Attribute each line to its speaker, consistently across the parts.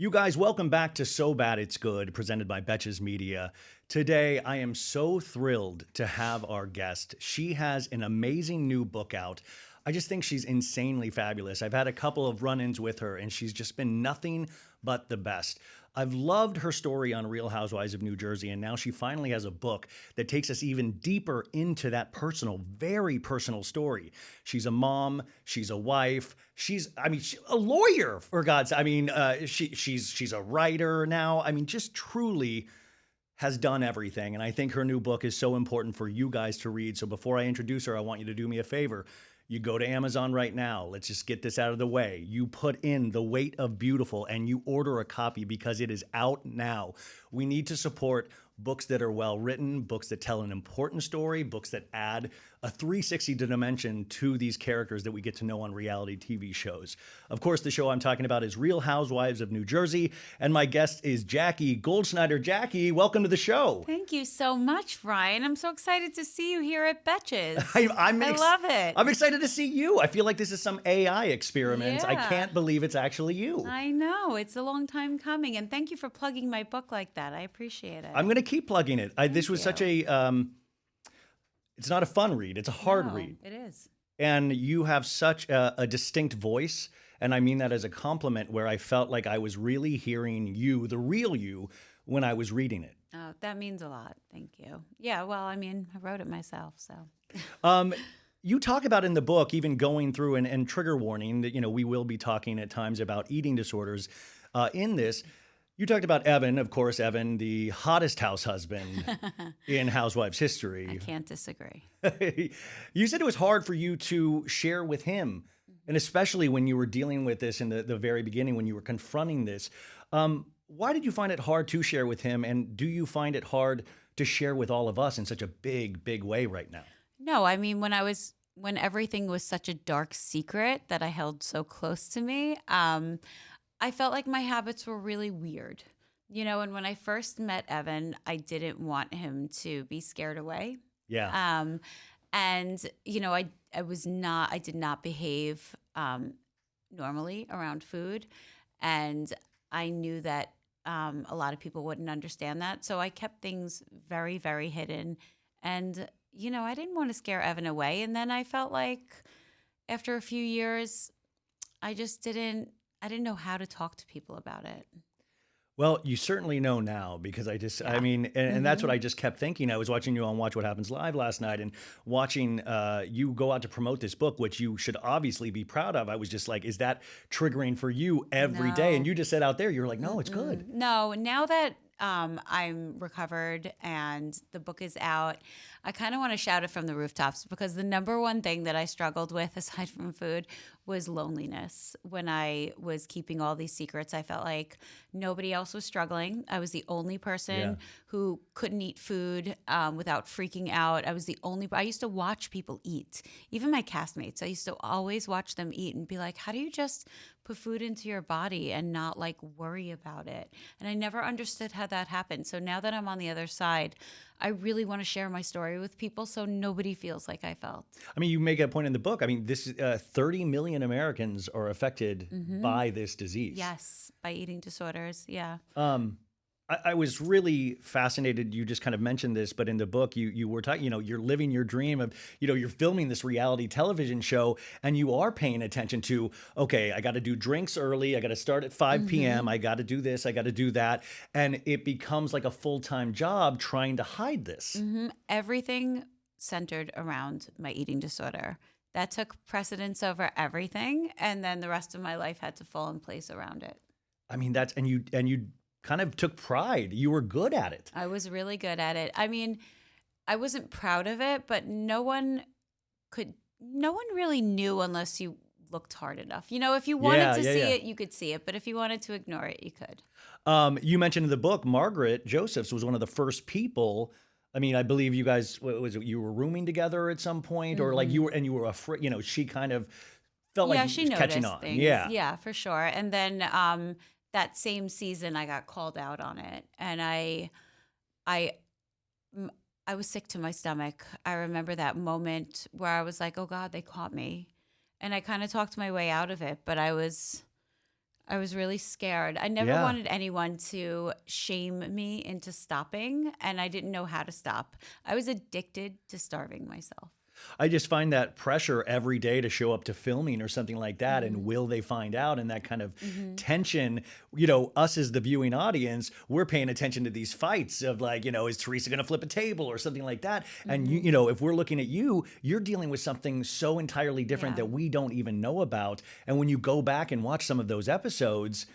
Speaker 1: You guys, welcome back to So Bad It's Good, presented by Betches Media. Today, I am so thrilled to have our guest. She has an amazing new book out. I just think she's insanely fabulous. I've had a couple of run-ins with her, and she's just been nothing but the best. I've loved her story on Real Housewives of New Jersey, and now she finally has a book that takes us even deeper into that personal, very personal story. She's a mom, she's a wife, she's a lawyer, for God's sake. She's a writer now. Just truly has done everything. And I think her new book is so important for you guys to read. So before I introduce her, I want you to do me a favor. You go to Amazon right now. Let's just get this out of the way. You put in The Weight of Beautiful and you order a copy because it is out now. We need to support books that are well written, books that tell an important story, books that add a 360 dimension to these characters that we get to know on reality TV shows. Of course, the show I'm talking about is Real Housewives of New Jersey, and my guest is Jackie Goldschneider. Jackie, welcome to the show.
Speaker 2: Thank you so much, Ryan. I'm so excited to see you here at Betches.
Speaker 1: I
Speaker 2: love it.
Speaker 1: I'm excited to see you. I feel like this is some AI experiment. I
Speaker 2: Yeah.
Speaker 1: can't believe it's actually you.
Speaker 2: I know. It's a long time coming, and thank you for plugging my book like that. I appreciate it.
Speaker 1: I'm going to keep plugging it. This was such a, it's not a fun read. It's a hard read.
Speaker 2: It is.
Speaker 1: And you have such a distinct voice. And I mean that as a compliment, where I felt like I was really hearing you, the real you, when I was reading it.
Speaker 2: Oh, that means a lot. Thank you. Yeah, well, I wrote it myself, so.
Speaker 1: You talk about in the book, even going through and trigger warning that, we will be talking at times about eating disorders in this. You talked about Evan, of course, Evan, the hottest house husband in Housewives history.
Speaker 2: I can't disagree.
Speaker 1: You said it was hard for you to share with him, and especially when you were dealing with this in the very beginning, when you were confronting this. Why did you find it hard to share with him, and do you find it hard to share with all of us in such a big, big way right now?
Speaker 2: No, when everything was such a dark secret that I held so close to me, I felt like my habits were really weird. And when I first met Evan, I didn't want him to be scared away.
Speaker 1: Yeah.
Speaker 2: And I did not behave normally around food, and I knew that a lot of people wouldn't understand that. So I kept things very, very hidden, and I didn't want to scare Evan away. And then I felt like after a few years, I didn't know how to talk to people about it.
Speaker 1: Well, you certainly know now, because and that's what I just kept thinking. I was watching you on Watch What Happens Live last night and watching you go out to promote this book, which you should obviously be proud of. I was just like, is that triggering for you every day? And you just said out there, you're like, no, it's good.
Speaker 2: No, now that I'm recovered and the book is out, I kind of want to shout it from the rooftops, because the number one thing that I struggled with, aside from food, was loneliness. When I was keeping all these secrets, I felt like nobody else was struggling. I was the only person who couldn't eat food without freaking out. I used to watch people eat, even my castmates. I used to always watch them eat and be like, how do you just put food into your body and not worry about it? And I never understood how that happened. So now that I'm on the other side, I really want to share my story with people so nobody feels like I felt.
Speaker 1: You make a point in the book. This 30 million Americans are affected by this disease.
Speaker 2: Yes, by eating disorders. Yeah.
Speaker 1: I was really fascinated. You just kind of mentioned this, but in the book, you were talking, you're living your dream of, you're filming this reality television show, and you are paying attention to, okay, I got to do drinks early. I got to start at 5 p.m. I got to do this. I got to do that. And it becomes like a full-time job trying to hide this.
Speaker 2: Everything centered around my eating disorder. That took precedence over everything. And then the rest of my life had to fall in place around it.
Speaker 1: And you kind of took pride. You were good at it.
Speaker 2: I was really good at it. I wasn't proud of it, but no one really knew unless you looked hard enough. If you wanted to see it, you could see it. But if you wanted to ignore it, you could.
Speaker 1: You mentioned in the book, Margaret Josephs was one of the first people. I believe you guys, you were rooming together at some point, or you were afraid, she kind of felt like
Speaker 2: she
Speaker 1: was
Speaker 2: noticed
Speaker 1: catching on.
Speaker 2: things. Yeah, for sure. And then that same season, I got called out on it, and I was sick to my stomach. I remember that moment where I was like, "Oh God, they caught me," and I kind of talked my way out of it. But I was I was really scared. I never
Speaker 1: Yeah.
Speaker 2: wanted anyone to shame me into stopping, and I didn't know how to stop. I was addicted to starving myself.
Speaker 1: I just find that pressure every day to show up to filming or something like that. And
Speaker 2: Hmm.
Speaker 1: will they find out? And that kind of
Speaker 2: Hmm.
Speaker 1: tension, us as the viewing audience, we're paying attention to these fights of like, is Teresa going to flip a table or something like that? And
Speaker 2: Hmm.
Speaker 1: if we're looking at you, you're dealing with something so entirely different
Speaker 2: Yeah.
Speaker 1: that we don't even know about. And when you go back and watch some of those episodes,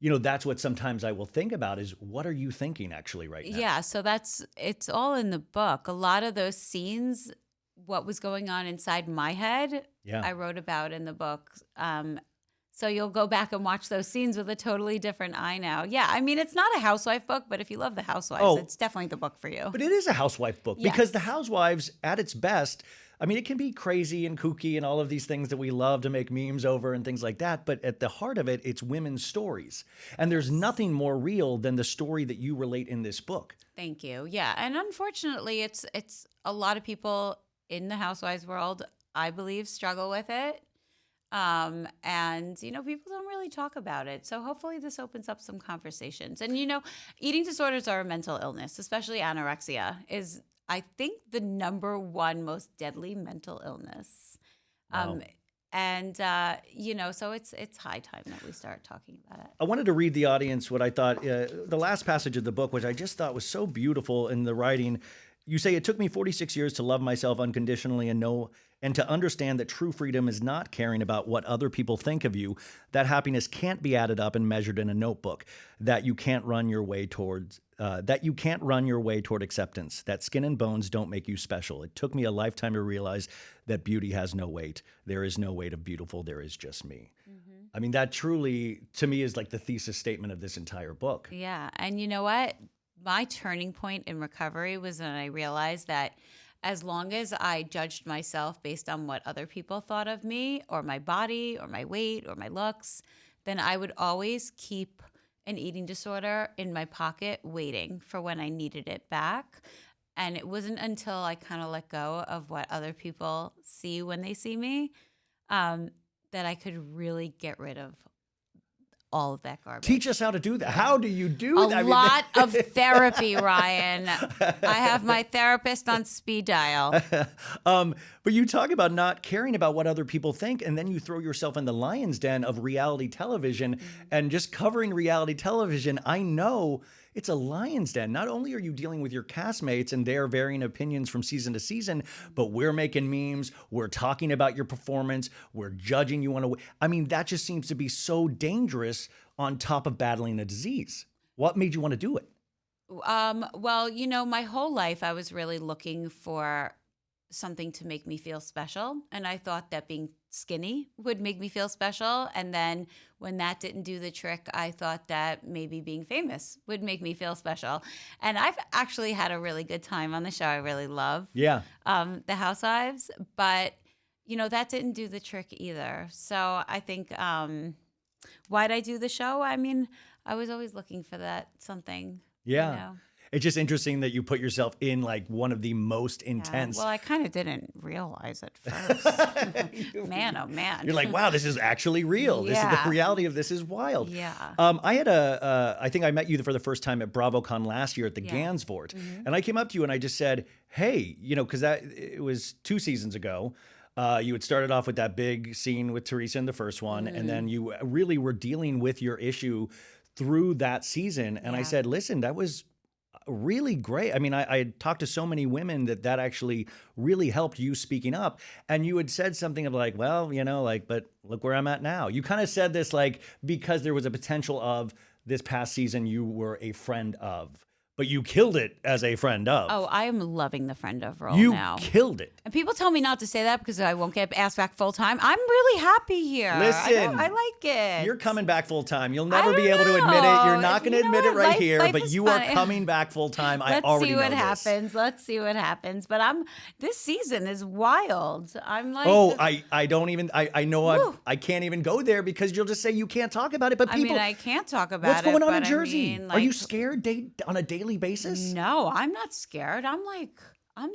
Speaker 1: that's what sometimes I will think about is what are you thinking actually right now?
Speaker 2: Yeah, so it's all in the book. A lot of those scenes, what was going on inside my head,
Speaker 1: Yeah.
Speaker 2: I wrote about in the book. So you'll go back and watch those scenes with a totally different eye now. Yeah, I mean, it's not a housewife book, but if you love the housewives,
Speaker 1: Oh,
Speaker 2: it's definitely the book for you.
Speaker 1: but it is a housewife book because the
Speaker 2: Yes.
Speaker 1: housewives at its best, I mean, it can be crazy and kooky and all of these things that we love to make memes over and things like that. But at the heart of it, it's women's stories. And there's
Speaker 2: Yes.
Speaker 1: nothing more real than the story that you relate in this book.
Speaker 2: Thank you. Yeah, and unfortunately, it's a lot of people in the housewives world, I believe, struggle with it. And people don't really talk about it. So hopefully this opens up some conversations. And eating disorders are a mental illness, especially anorexia is, I think, the number one most deadly mental illness.
Speaker 1: Wow.
Speaker 2: Um, so it's high time that we start talking about it.
Speaker 1: I wanted to read the audience what I thought, the last passage of the book, which I just thought was so beautiful in the writing. You say, it took me 46 years to love myself unconditionally and to understand that true freedom is not caring about what other people think of you, that happiness can't be added up and measured in a notebook, that you can't run your way toward acceptance, that skin and bones don't make you special. It took me a lifetime to realize that beauty has no weight. There is no weight of beautiful. There is just me.
Speaker 2: Hmm.
Speaker 1: I mean, that truly, to me, is like the thesis statement of this entire book.
Speaker 2: Yeah. And you know what? My turning point in recovery was when I realized that as long as I judged myself based on what other people thought of me or my body or my weight or my looks, then I would always keep an eating disorder in my pocket waiting for when I needed it back. And it wasn't until I kind of let go of what other people see when they see me that I could really get rid of all of that garbage.
Speaker 1: Teach us how to do that. How do you do
Speaker 2: A
Speaker 1: that? I mean,
Speaker 2: lot of therapy, Ryan. I have my therapist on speed dial.
Speaker 1: But you talk about not caring about what other people think, and then you throw yourself in the lion's den of reality television and just covering reality television. I know it's a lion's den. Not only are you dealing with your castmates and their varying opinions from season to season, but we're making memes. We're talking about your performance. We're judging you on a. I mean, that just seems to be so dangerous on top of battling a disease. What made you want to do it?
Speaker 2: Well, my whole life I was really looking for something to make me feel special. And I thought that being skinny would make me feel special. And then when that didn't do the trick, I thought that maybe being famous would make me feel special. And I've actually had a really good time on the show. I really love
Speaker 1: Yeah.
Speaker 2: the Housewives. But, that didn't do the trick either. So I think why'd I do the show? I mean, I was always looking for that something,
Speaker 1: Yeah. It's just interesting that you put yourself in like one of the most
Speaker 2: Yeah.
Speaker 1: intense.
Speaker 2: Well, I kind of didn't realize it first. Man, oh man.
Speaker 1: You're like, wow, this is actually real. This is
Speaker 2: Yeah.
Speaker 1: the reality of this is wild.
Speaker 2: Yeah.
Speaker 1: I had I think I met you for the first time at BravoCon last year at the
Speaker 2: Yeah.
Speaker 1: Gansevoort.
Speaker 2: Mhm.
Speaker 1: And I came up to you and I just said, hey, because it was 2 seasons ago. You had started off with that big scene with Teresa in the first one. And then you really were dealing with your issue through that season. And I
Speaker 2: Yeah.
Speaker 1: said, listen, that was really great. I mean, I had talked to so many women that actually really helped you speaking up. And you had said something of like, well, but look where I'm at now. You kind of said this like, because there was a potential of this past season you were a friend of, but you killed it as a friend of.
Speaker 2: Oh, I am loving the friend of role
Speaker 1: you
Speaker 2: now.
Speaker 1: killed it.
Speaker 2: And people tell me not to say that because I won't get asked back full time. I'm really happy here.
Speaker 1: Listen,
Speaker 2: I like it.
Speaker 1: You're coming back full time. You'll never
Speaker 2: I
Speaker 1: be
Speaker 2: don't
Speaker 1: able to admit it. You're
Speaker 2: know.
Speaker 1: not going to
Speaker 2: You know
Speaker 1: admit it
Speaker 2: what?
Speaker 1: right here,
Speaker 2: Life
Speaker 1: but
Speaker 2: is
Speaker 1: you
Speaker 2: fun.
Speaker 1: are coming back full time. I
Speaker 2: Let's
Speaker 1: already
Speaker 2: see
Speaker 1: know
Speaker 2: what
Speaker 1: this.
Speaker 2: happens. Let's see what happens. But this season is wild. I'm like,
Speaker 1: Oh, I don't even, I know
Speaker 2: Woo.
Speaker 1: I can't even go there because you'll just say you can't talk about it. But
Speaker 2: I
Speaker 1: people,
Speaker 2: mean, I can't talk about
Speaker 1: what's going
Speaker 2: it,
Speaker 1: on in
Speaker 2: but
Speaker 1: Jersey?
Speaker 2: I mean,
Speaker 1: Are you
Speaker 2: like,
Speaker 1: scared on a daily basis?
Speaker 2: No, I'm not scared. I'm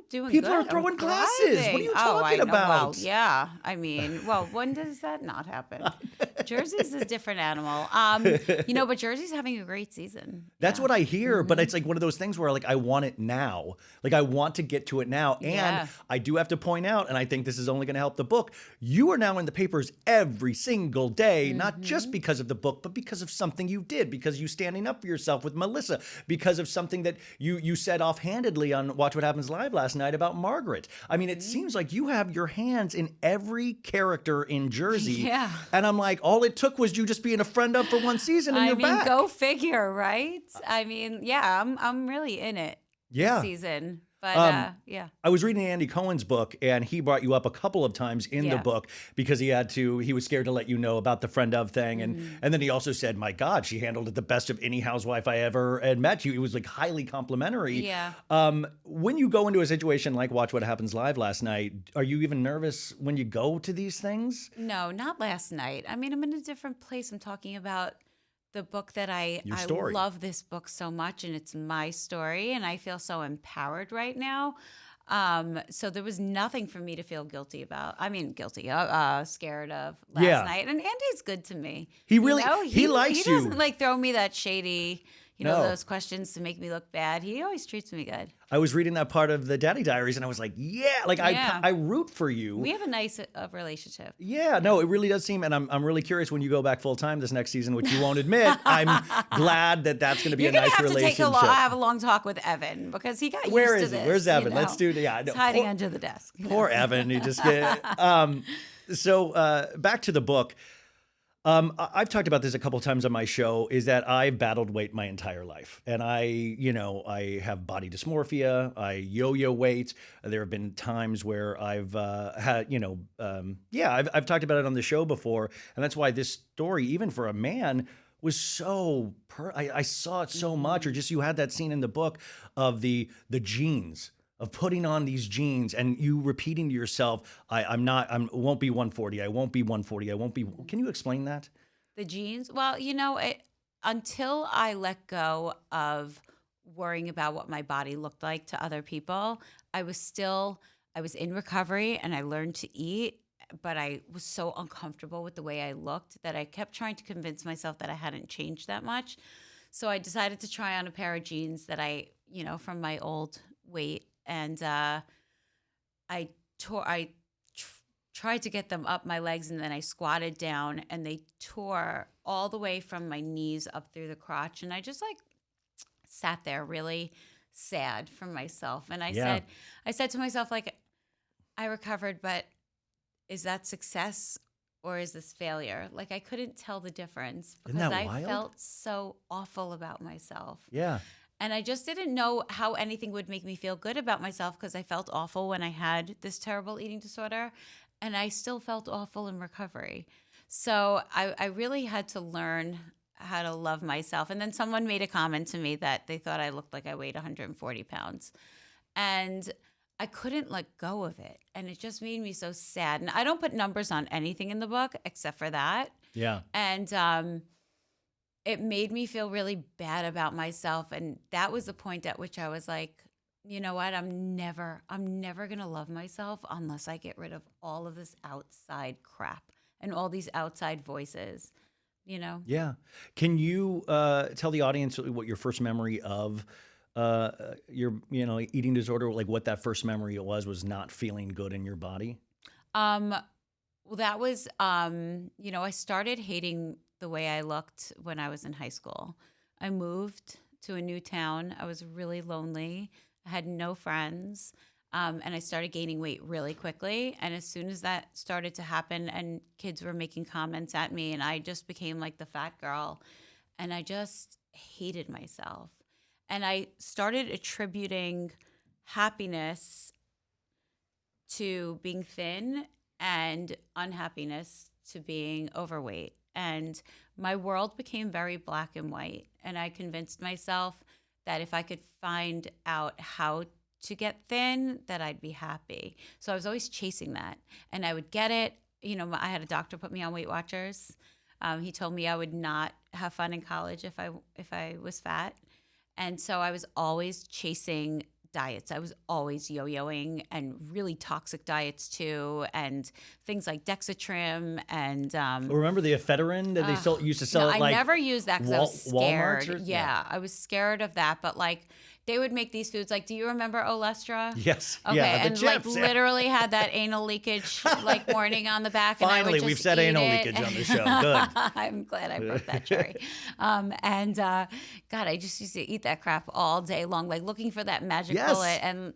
Speaker 2: doing
Speaker 1: People
Speaker 2: good.
Speaker 1: are
Speaker 2: I'm
Speaker 1: throwing glasses. What are
Speaker 2: thriving.
Speaker 1: you
Speaker 2: Oh, I
Speaker 1: talking
Speaker 2: know.
Speaker 1: about?
Speaker 2: Well, yeah. I mean, when does that not happen? Jersey's a different animal. But Jersey's having a great season.
Speaker 1: That's
Speaker 2: Yeah.
Speaker 1: what I hear, but it's like one of those things where like I want it now. Like I want to get to it now. And
Speaker 2: Yeah.
Speaker 1: I do have to point out, and I think this is only going to help the book, you are now in the papers every single day, not just because of the book, but because of something you did, because you standing up for yourself with Melissa, because of something that you said offhandedly on Watch What Happens Live last night about Margaret. I mean, it seems like you have your hands in every character in Jersey.
Speaker 2: Yeah.
Speaker 1: And I'm like, all it took was you just being a friend of for one season and you're back.
Speaker 2: Go figure, right? Yeah, I'm really in it this
Speaker 1: Yeah.
Speaker 2: season. But yeah.
Speaker 1: I was reading Andy Cohen's book, and he brought you up a couple of times in the
Speaker 2: Yeah.
Speaker 1: book because he was scared to let you know about the friend of thing. And then he also said, my God, she handled it the best of any housewife I ever had met. It was like highly complimentary.
Speaker 2: Yeah.
Speaker 1: When you go into a situation like Watch What Happens Live last night, are you even nervous when you go to these things?
Speaker 2: No, not last night. I mean, I'm in a different place. I'm talking about the book that
Speaker 1: Your
Speaker 2: I
Speaker 1: story.
Speaker 2: love this book so much, and it's my story, and I feel so empowered right now. So there was nothing for me to feel guilty about. I mean, scared of last night. And Andy's good to me.
Speaker 1: He really he likes
Speaker 2: he
Speaker 1: you.
Speaker 2: doesn't like throw me that shady,
Speaker 1: No.
Speaker 2: those questions to make me look bad. He always treats me good.
Speaker 1: I was reading that part of the Daddy Diaries, and I was like, yeah, like
Speaker 2: Yeah.
Speaker 1: I root for you.
Speaker 2: We have a nice relationship.
Speaker 1: Yeah, no, it really does seem, and I'm really curious when you go back full time this next season, which you won't admit. I'm glad that's going to be
Speaker 2: You're
Speaker 1: a
Speaker 2: gonna
Speaker 1: nice
Speaker 2: have
Speaker 1: relationship.
Speaker 2: to have a long talk with Evan because he got
Speaker 1: Where
Speaker 2: used
Speaker 1: is
Speaker 2: to
Speaker 1: he?
Speaker 2: this.
Speaker 1: Where's Evan?
Speaker 2: you know?
Speaker 1: Let's do the
Speaker 2: He's hiding under the desk.
Speaker 1: Poor Evan. He just get. So back to the book. I've talked about this a couple times on my show, is that I've battled weight my entire life. And I have body dysmorphia. I yo-yo weight. There have been times where I've had, I've talked about it on the show before. And that's why this story, even for a man, was so, I saw it so much. Or just you had that scene in the book of the jeans, of putting on these jeans and you repeating to yourself, I won't be 140. I won't be 140. I won't be. Can you explain that?
Speaker 2: The jeans? Well, until I let go of worrying about what my body looked like to other people, I was in recovery and I learned to eat, but I was so uncomfortable with the way I looked that I kept trying to convince myself that I hadn't changed that much. So I decided to try on a pair of jeans that from my old weight. And I tried to get them up my legs, and then I squatted down, and they tore all the way from my knees up through the crotch. And I just sat there really sad for myself. And I said to myself, I recovered, but is that success or is this failure? I couldn't tell the difference because
Speaker 1: Isn't that
Speaker 2: I
Speaker 1: wild?
Speaker 2: felt so awful about myself.
Speaker 1: Yeah.
Speaker 2: And I just didn't know how anything would make me feel good about myself because I felt awful when I had this terrible eating disorder. And I still felt awful in recovery. So I really had to learn how to love myself. And then someone made a comment to me that they thought I looked like I weighed 140 pounds. And I couldn't let go of it. And it just made me so sad. And I don't put numbers on anything in the book except for that.
Speaker 1: Yeah.
Speaker 2: And it made me feel really bad about myself. And that was the point at which I was like, you know what? I'm never going to love myself unless I get rid of all of this outside crap and all these outside voices,
Speaker 1: Yeah. Can you tell the audience what your first memory of your, eating disorder, like what that first memory was not feeling good in your body?
Speaker 2: Well, that was, I started hating the way I looked when I was in high school. I moved to a new town. I was really lonely. I had no friends. And I started gaining weight really quickly. And as soon as that started to happen and kids were making comments at me and I just became like the fat girl and I just hated myself. And I started attributing happiness to being thin and unhappiness to being overweight. And my world became very black and white. And I convinced myself that if I could find out how to get thin, that I'd be happy. So I was always chasing that. And I would get it. I had a doctor put me on Weight Watchers. He told me I would not have fun in college if I was fat. And so I was always chasing diets. I was always yo-yoing, and really toxic diets too, and things like Dexatrim and
Speaker 1: Remember the ephedrine that they used to
Speaker 2: no,
Speaker 1: sell at
Speaker 2: I
Speaker 1: like
Speaker 2: never used that because I was
Speaker 1: Walmart's?
Speaker 2: scared. Yeah, I was scared of that. But like, they would make these foods. Like, do you remember Olestra?
Speaker 1: Yes.
Speaker 2: Okay,
Speaker 1: Yeah, the
Speaker 2: and like
Speaker 1: chips. Yeah.
Speaker 2: literally had that anal leakage like warning on the back. And I would
Speaker 1: Finally,
Speaker 2: just
Speaker 1: we've said
Speaker 2: eat
Speaker 1: anal
Speaker 2: it.
Speaker 1: leakage on the show. Good.
Speaker 2: I'm glad I broke that cherry. God, I just used to eat that crap all day long, like looking for that magic
Speaker 1: Yes.
Speaker 2: bullet. And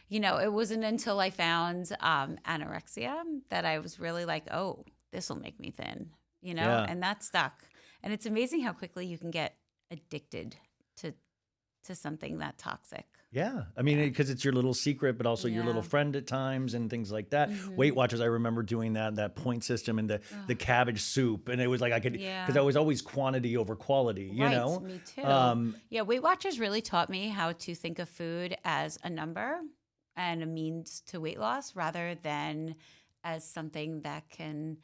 Speaker 2: it wasn't until I found anorexia that I was really like, oh, this will make me thin,
Speaker 1: Yeah.
Speaker 2: and that stuck. And it's amazing how quickly you can get addicted to something that toxic.
Speaker 1: Yeah. I mean, because it's your little secret, but also your little
Speaker 2: Yeah.
Speaker 1: friend at times and things like that. Weight Watchers, I remember doing that point system and the cabbage soup. And it was like I could,
Speaker 2: Yeah.
Speaker 1: because I was always quantity over quality, you
Speaker 2: Right,
Speaker 1: know?
Speaker 2: me too. Yeah, Weight Watchers really taught me how to think of food as a number and a means to weight loss rather than as something that can,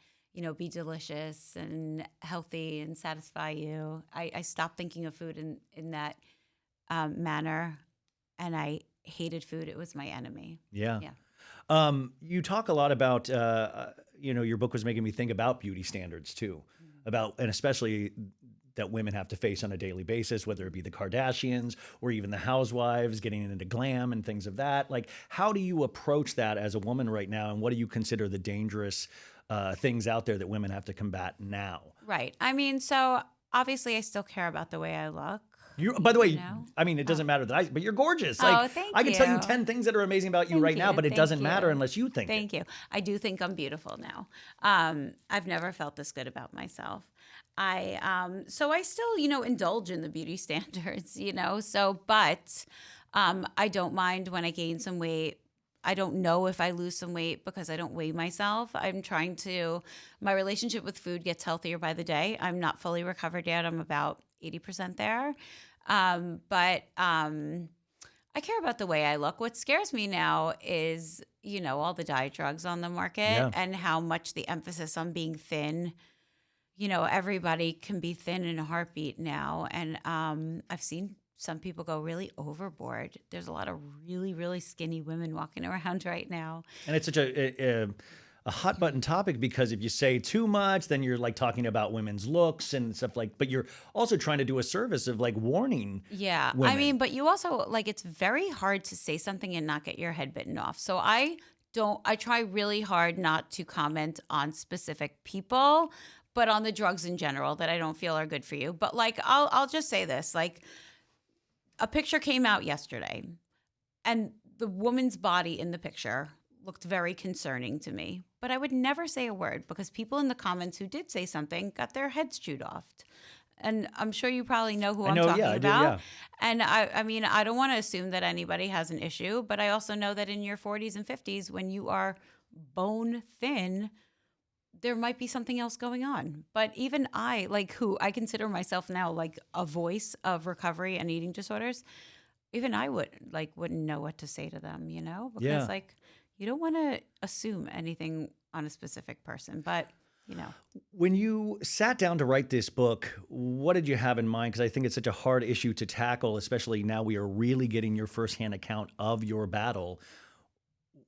Speaker 2: be delicious and healthy and satisfy you. I stopped thinking of food in that manner, and I hated food. It was my enemy.
Speaker 1: Yeah.
Speaker 2: Yeah.
Speaker 1: You talk a lot about, your book was making me think about beauty standards too, and especially that women have to face on a daily basis, whether it be the Kardashians or even the Housewives getting into glam and things of that. Like, how do you approach that as a woman right now? And what do you consider the dangerous things out there that women have to combat now?
Speaker 2: Right. I mean, so obviously I still care about the way I look.
Speaker 1: By the way,
Speaker 2: know?
Speaker 1: I mean, it doesn't matter that but you're gorgeous.
Speaker 2: Oh,
Speaker 1: Like,
Speaker 2: thank
Speaker 1: I can tell you
Speaker 2: you.
Speaker 1: 10 things that are amazing about you
Speaker 2: Thank
Speaker 1: right now,
Speaker 2: you,
Speaker 1: but it
Speaker 2: thank
Speaker 1: doesn't matter
Speaker 2: you.
Speaker 1: unless you think it.
Speaker 2: Thank you. I do think I'm beautiful now. I've never felt this good about myself. So I still, indulge in the beauty standards, but I don't mind when I gain some weight. I don't know if I lose some weight because I don't weigh myself. My relationship with food gets healthier by the day. I'm not fully recovered yet. I'm about 80% there. But I care about the way I look. What scares me now is, all the diet drugs on the market
Speaker 1: Yeah.
Speaker 2: and how much the emphasis on being thin. Everybody can be thin in a heartbeat now. And I've seen some people go really overboard. There's a lot of really, really skinny women walking around right now.
Speaker 1: And it's such a hot button topic because if you say too much, then you're like talking about women's looks and stuff but you're also trying to do a service of like warning.
Speaker 2: Yeah.
Speaker 1: Women.
Speaker 2: I mean, but you also it's very hard to say something and not get your head bitten off. So I try really hard not to comment on specific people, but on the drugs in general that I don't feel are good for you. But I'll just say this, a picture came out yesterday and the woman's body in the picture looked very concerning to me, but I would never say a word because people in the comments who did say something got their heads chewed off. And I'm sure you probably know who I'm talking
Speaker 1: I
Speaker 2: about.
Speaker 1: do, yeah.
Speaker 2: And I mean, I don't want to assume that anybody has an issue, but I also know that in your 40s and 50s, when you are bone thin, there might be something else going on. But even who I consider myself now like a voice of recovery and eating disorders, even I wouldn't know what to say to them, because
Speaker 1: Yeah.
Speaker 2: you don't want to assume anything on a specific person, but
Speaker 1: When you sat down to write this book, what did you have in mind? Because I think it's such a hard issue to tackle, especially now we are really getting your firsthand account of your battle.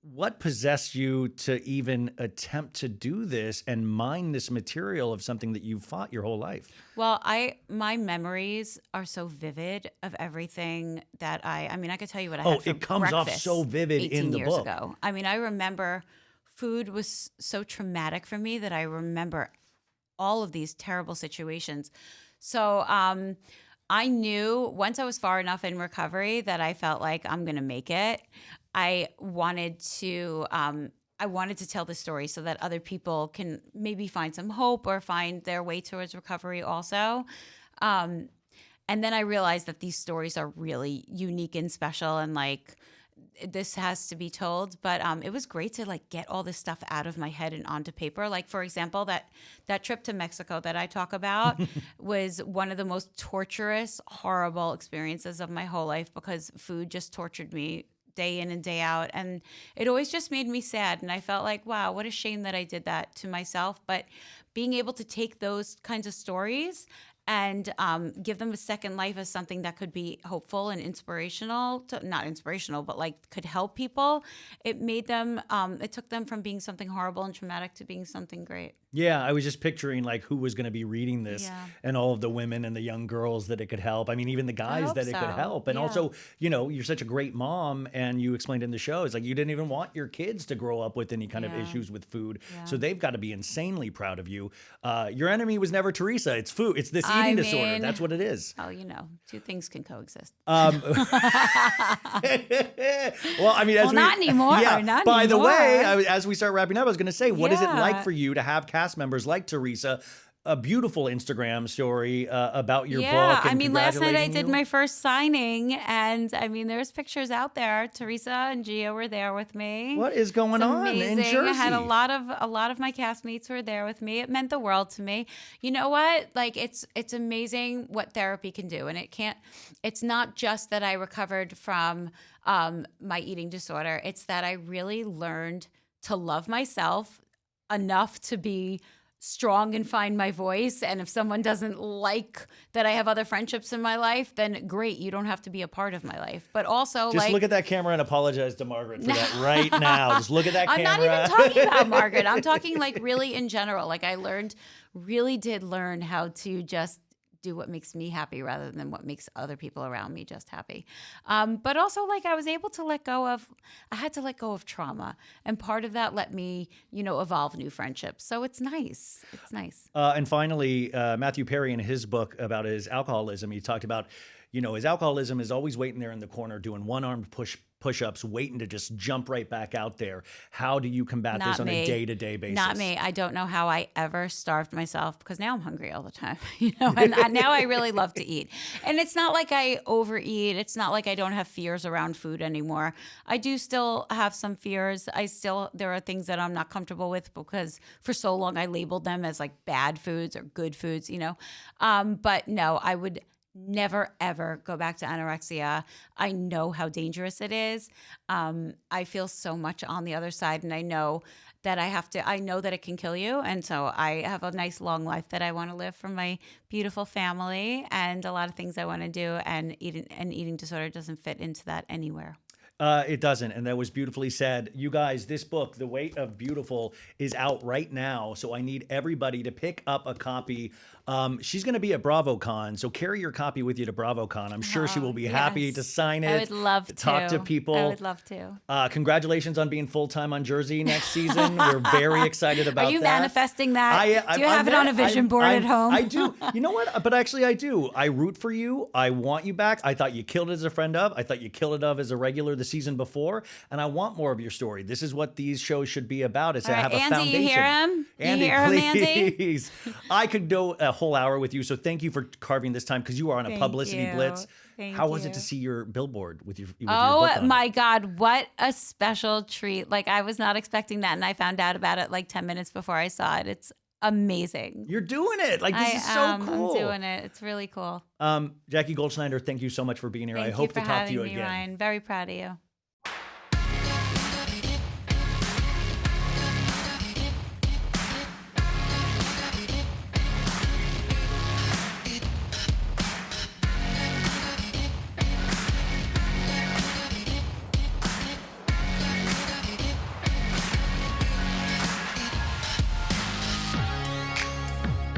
Speaker 1: What possessed you to even attempt to do this and mine this material of something that you've fought your whole life?
Speaker 2: Well, my memories are so vivid of everything that I mean, I could tell you what I had for
Speaker 1: it comes off
Speaker 2: breakfast
Speaker 1: so vivid
Speaker 2: 18
Speaker 1: in the
Speaker 2: years
Speaker 1: book.
Speaker 2: ago. I mean, I remember food was so traumatic for me that I remember all of these terrible situations. So, I knew once I was far enough in recovery that I felt like I'm going to make it. I wanted to tell the story so that other people can maybe find some hope or find their way towards recovery also. And then I realized that these stories are really unique and special and this has to be told. But it was great to get all this stuff out of my head and onto paper. Like, for example, that trip to Mexico that I talk about was one of the most torturous, horrible experiences of my whole life because food just tortured me day in and day out. And it always just made me sad. And I felt like, wow, what a shame that I did that to myself. But being able to take those kinds of stories and give them a second life as something that could be hopeful and inspirational, not inspirational, but like could help people. It made them, it took them from being something horrible and traumatic to being something great.
Speaker 1: Yeah, I was just picturing like who was going to be reading this
Speaker 2: Yeah.
Speaker 1: and all of the women and the young girls that it could help. I mean, even the
Speaker 2: I
Speaker 1: guys
Speaker 2: hope
Speaker 1: that it could
Speaker 2: so.
Speaker 1: help. And
Speaker 2: Yeah.
Speaker 1: also, you know, you're such a great mom, and you explained in the show, it's like you didn't even want your kids to grow up with any kind of
Speaker 2: Yeah.
Speaker 1: issues with food.
Speaker 2: Yeah.
Speaker 1: So they've got to be insanely proud of you. Your enemy was never Teresa. It's food. It's this
Speaker 2: I
Speaker 1: eating disorder.
Speaker 2: mean-
Speaker 1: That's what it is.
Speaker 2: Oh, you know, two things can coexist.
Speaker 1: Well, I mean, as
Speaker 2: Well, not anymore.
Speaker 1: Yeah.
Speaker 2: Not
Speaker 1: By the
Speaker 2: anymore.
Speaker 1: way, as we start wrapping up, I was going to say, what is it like
Speaker 2: Yeah.
Speaker 1: for you to have cast members like Teresa? A beautiful Instagram story about your book.
Speaker 2: I
Speaker 1: And
Speaker 2: mean, last night I
Speaker 1: congratulating
Speaker 2: did
Speaker 1: you.
Speaker 2: my first signing, and I mean, there's pictures out there. Teresa and Gia were there with me.
Speaker 1: What is going
Speaker 2: It's
Speaker 1: on in
Speaker 2: amazing.
Speaker 1: Jersey?
Speaker 2: I had a lot of my castmates were there with me. It meant the world to me. You know what? Like it's amazing what therapy can do, and it's not just that I recovered from my eating disorder. It's that I really learned to love myself enough to be strong and find my voice. And if someone doesn't like that I have other friendships in my life, then great, you don't have to be a part of my life. But also,
Speaker 1: Just
Speaker 2: like,
Speaker 1: look at that camera and apologize to Margaret for that right now. Just look at that
Speaker 2: I'm
Speaker 1: camera.
Speaker 2: not even talking about Margaret. I'm talking like really in general. Like I really did learn how to just do what makes me happy rather than what makes other people around me just happy. But also, like, I was able to I had to let go of trauma. And part of that let me, evolve new friendships. So it's nice. It's nice.
Speaker 1: And finally, Matthew Perry in his book about his alcoholism, he talked about, his alcoholism is always waiting there in the corner doing one-armed push-ups, waiting to just jump right back out there. How do you combat this on a day-to-day basis?
Speaker 2: Not me. I don't know how I ever starved myself because now I'm hungry all the time, and now I really love to eat. And it's not like I overeat. It's not like I don't have fears around food anymore. I do still have some fears. There are things that I'm not comfortable with because for so long I labeled them as like bad foods or good foods, But no, I would never, ever go back to anorexia. I know how dangerous it is. I feel so much on the other side, and I know that I know that it can kill you. And so I have a nice long life that I want to live for my beautiful family and a lot of things I want to do. And eating disorder doesn't fit into that anywhere.
Speaker 1: It doesn't. And that was beautifully said. You guys, this book, The Weight of Beautiful, is out right now. So I need everybody to pick up a copy. She's going to be at BravoCon, so carry your copy with you to BravoCon. I'm sure she will be happy to sign it.
Speaker 2: I would love to.
Speaker 1: Talk to people.
Speaker 2: I would love to.
Speaker 1: Congratulations on being full-time on Jersey next season. We're very excited about that.
Speaker 2: Are you manifesting that? Do you
Speaker 1: I'm
Speaker 2: have it on a vision board at home?
Speaker 1: I do. You know what? But actually, I do. I root for you. I want you back. I thought you killed it as a friend of. I thought you killed it of as a regular the season before. And I want more of your story. This is what these shows should be about, is to have a
Speaker 2: Andy,
Speaker 1: foundation.
Speaker 2: you hear him?
Speaker 1: Andy,
Speaker 2: you hear
Speaker 1: please.
Speaker 2: him, Andy?
Speaker 1: I could go a whole hour with you. So thank you for carving this time because you are on a
Speaker 2: Thank
Speaker 1: publicity
Speaker 2: you.
Speaker 1: blitz.
Speaker 2: Thank
Speaker 1: How was it
Speaker 2: you.
Speaker 1: to see your billboard with your book
Speaker 2: Oh
Speaker 1: on it?
Speaker 2: my God, what a special treat. Like I was not expecting that. And I found out about it like 10 minutes before I saw it. It's amazing.
Speaker 1: You're doing it. Like, this is so cool.
Speaker 2: I'm doing it. It's really cool.
Speaker 1: Jackie Goldschneider, thank you so much for being here. I hope
Speaker 2: Thank you
Speaker 1: to
Speaker 2: for
Speaker 1: talk to you
Speaker 2: having me,
Speaker 1: again.
Speaker 2: Ryan. Very proud of you.